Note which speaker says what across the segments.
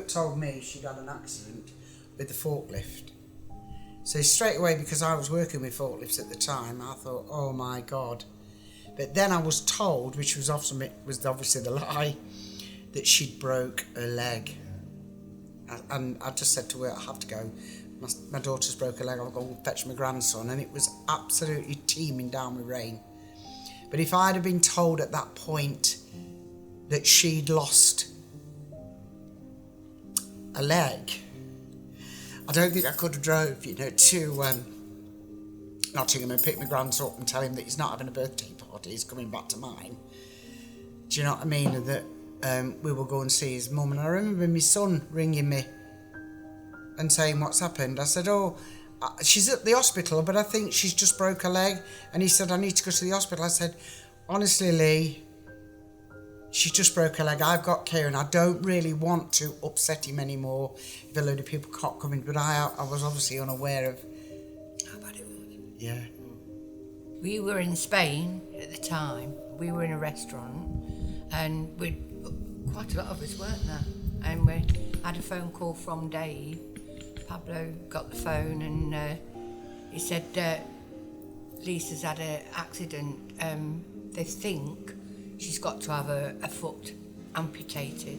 Speaker 1: told me she'd had an accident with the forklift. So straight away, because I was working with forklifts at the time, I thought, oh my God. But then I was told, which was obviously the lie, that she'd broke her leg. And I just said to her, I have to go. My daughter's broke her leg, I'll go fetch my grandson. And it was absolutely teeming down with rain. But if I'd have been told at that point that she'd lost a leg, I don't think I could have drove, to Nottingham and pick my grandson up and tell him that he's not having a birthday party, he's coming back to mine. Do you know what I mean? And that we will go and see his mum. And I remember my son ringing me and saying, what's happened? I said, she's at the hospital, but I think she's just broke her leg. And he said, I need to go to the hospital. I said, honestly, Lee, she just broke her leg. I've got Kieran. I don't really want to upset him anymore if a load of people can't come in. But I was obviously unaware of how bad it was. Yeah.
Speaker 2: We were in Spain at the time. We were in a restaurant, and quite a lot of us weren't there. And we had a phone call from Dave. Pablo got the phone, and he said, Lisa's had an accident. They think she's got to have a foot amputated.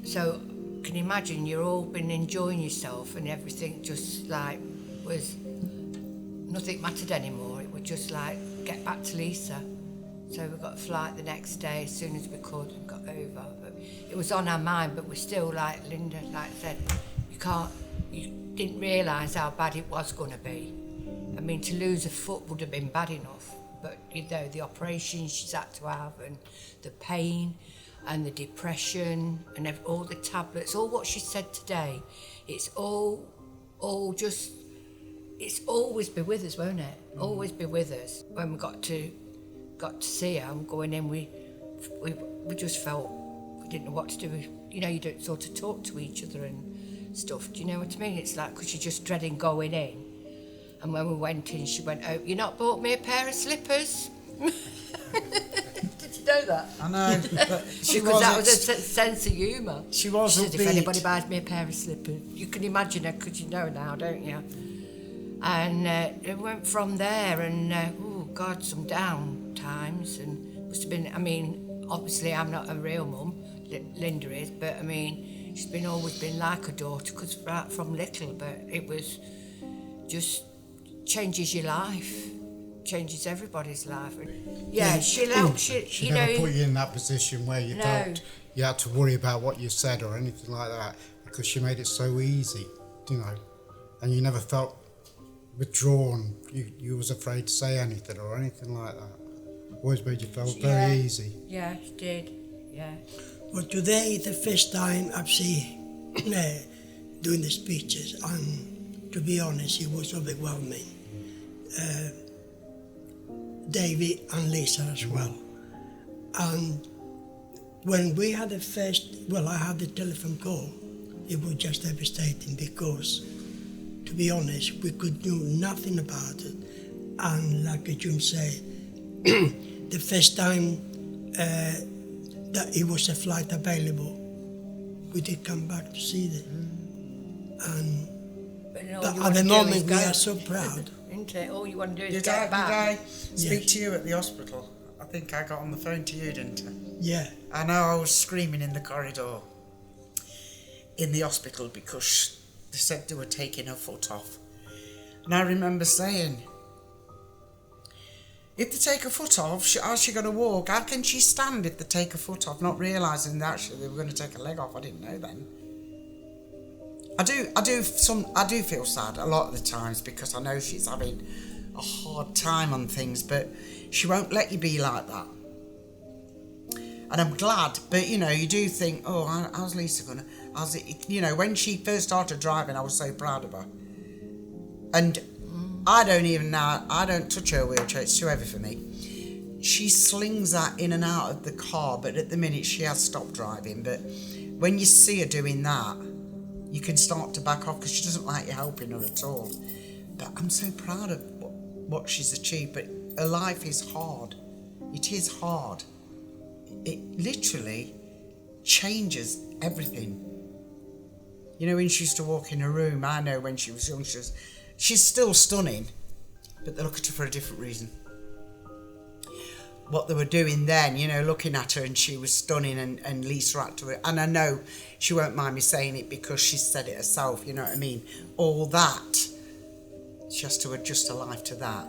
Speaker 2: So can you imagine, you're all been enjoying yourself and everything just like was, nothing mattered anymore. It was just like, get back to Lisa. So we got a flight the next day as soon as we could and got over. But it was on our mind, but we're still like Linda, like said, you didn't realise how bad it was going to be. I mean, to lose a foot would have been bad enough. But, the operation she's had to have and the pain and the depression and all the tablets, all what she said today, it's all just, it's always be with us, won't it? Always be with us. When we got to see her and going in, we just felt we didn't know what to do. You don't sort of talk to each other and stuff. Do you know what I mean? It's like, because you're just dreading going in. And when we went in, she went, oh, you not bought me a pair of slippers? Did you know that?
Speaker 1: I know, but
Speaker 2: because that was a sense of humour.
Speaker 1: She was
Speaker 2: She said,
Speaker 1: upbeat.
Speaker 2: if anybody buys me a pair of slippers, you can imagine her, because you know now, don't you? And it went from there, and oh God, some down times, and must have been. I mean, obviously I'm not a real mum, Linda is, but I mean, she's always been like a daughter, because right from little, but it was just changes your life, changes everybody's life. Yeah, she
Speaker 3: never put you in that position where you felt you had to worry about what you said or anything like that, because she made it so easy, and you never felt withdrawn. You was afraid to say anything or anything like that. Always made you feel very easy.
Speaker 2: Yeah, she did. Yeah.
Speaker 4: Well, today is the first time I've seen doing the speeches, and to be honest, it was overwhelming. David and Lisa as well. And when we had I had the telephone call, it was just devastating, because, to be honest, we could do nothing about it. And like June said, the first time that it was a flight available, we did come back to see them. But at the moment, we are so proud.
Speaker 2: All you want to do is
Speaker 1: Did
Speaker 2: get back.
Speaker 1: I speak to you at the hospital? I think I got on the phone to you, didn't I?
Speaker 4: Yeah.
Speaker 1: I know I was screaming in the corridor in the hospital because they said they were taking her foot off. And I remember saying, if they take her foot off, how's she going to walk? How can she stand if they take her foot off? Not realising that actually they were going to take her leg off. I didn't know then. I do feel sad a lot of the times, because I know she's having a hard time on things, but she won't let you be like that. And I'm glad, but you do think, oh, how's Lisa gonna? How's it? When she first started driving, I was so proud of her. And I don't touch her wheelchair; it's too heavy for me. She slings that in and out of the car, but at the minute she has stopped driving. But when you see her doing that, you can start to back off, because she doesn't like you helping her at all. But I'm so proud of what she's achieved. But her life is hard. It is hard. It literally, changes everything. You know, when she used to walk in a room, I know when she was young, she's still stunning, but they look at her for a different reason. What they were doing then, you know, looking at her, and she was stunning, and Lisa had to, and I know she won't mind me saying it because she said it herself, you know what I mean? All that, she has to adjust her life to that,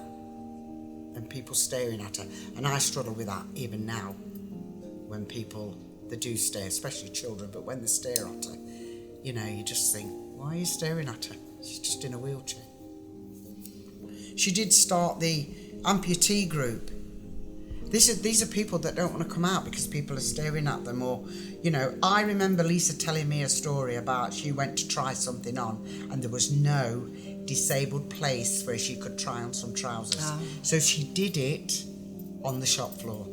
Speaker 1: and people staring at her. And I struggle with that even now, when people, they do stare, especially children, but when they stare at her, you know, you just think, why are you staring at her? She's just in a wheelchair. She did start the Amputee group. These are people that don't want to come out because people are staring at them, or, you know, I remember Lisa telling me a story about she went to try something on and there was no disabled place where she could try on some trousers. Oh. So she did it on the shop floor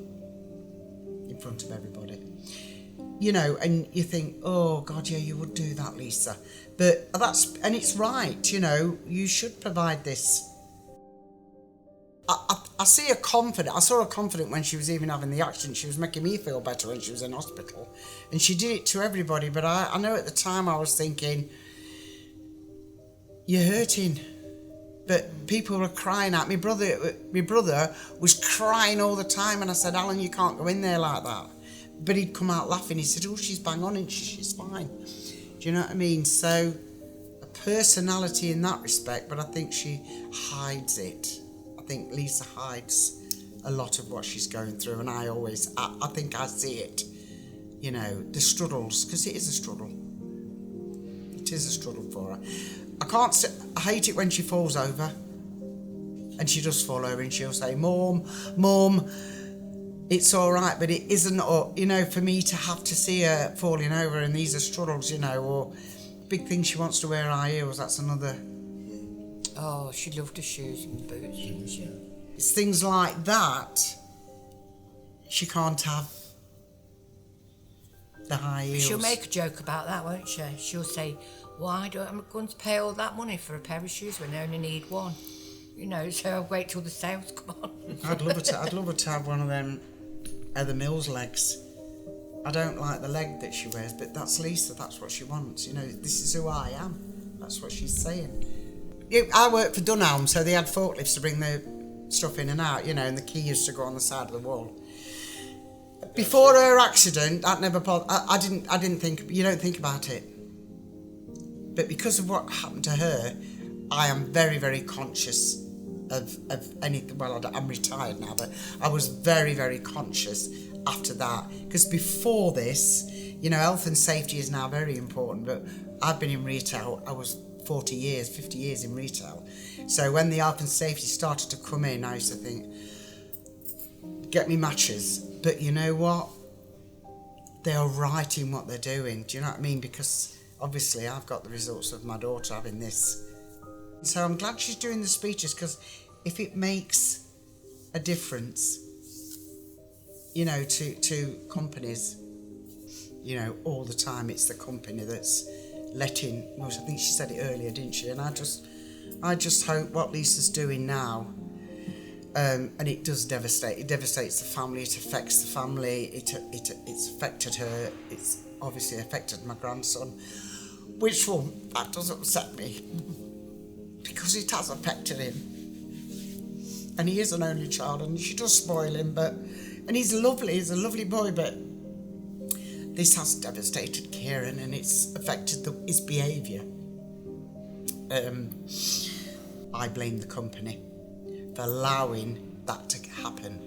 Speaker 1: in front of everybody. You know, and you think, oh God, yeah, you would do that, Lisa. But and it's right, you know, you should provide this. I see her confident. I saw her confident when she was even having the accident. She was making me feel better when she was in hospital. And she did it to everybody. But I know at the time I was thinking, you're hurting. But people were crying out. My brother was crying all the time. And I said, Alan, you can't go in there like that. But he'd come out laughing. He said, oh, she's bang on and she's fine. Do you know what I mean? So a personality in that respect, but I think she hides it. I think Lisa hides a lot of what she's going through, and I think I see it, you know, the struggles, because it is a struggle. It is a struggle for her. I hate it when she falls over, and she does fall over, and she'll say, Mum, it's all right, but it isn't, or, you know, for me to have to see her falling over, and these are struggles, you know, or big thing, she wants to wear high heels, that's another.
Speaker 2: Oh, she loved her shoes and boots, didn't she?
Speaker 1: It's things like that she can't have. The high heels.
Speaker 2: She'll make a joke about that, won't she? She'll say, why do I'm going to pay all that money for a pair of shoes when I only need one? You know, so I'll wait till the sales come on.
Speaker 1: I'd love her to have one of them Heather Mills legs. I don't like the leg that she wears, but that's Lisa, that's what she wants. You know, this is who I am. That's what she's saying. I worked for Dunelm, so they had forklifts to bring the stuff in and out, you know, and the key used to go on the side of the wall. Before her accident, that never bothered. I didn't think. You don't think about it. But because of what happened to her, I am very, very conscious of anything. Well, I'm retired now, but I was very, very conscious after that. Because before this, you know, health and safety is now very important. But I've been in retail. I was 50 years in retail. So when the health and safety started to come in, I used to think, get me matches. But you know what? They are right in what they're doing. Do you know what I mean? Because obviously I've got the results of my daughter having this. So I'm glad she's doing the speeches, because if it makes a difference, you know, to companies, you know, all the time it's the company that's letting, I think she said it earlier, didn't she? And I just hope what Lisa's doing now, and it does devastate. It devastates the family. It affects the family. It's affected her. It's obviously affected my grandson, that does upset me, because it has affected him. And he is an only child, and she does spoil him. And he's lovely. He's a lovely boy, but this has devastated Kieran, and it's affected his behaviour. I blame the company for allowing that to happen.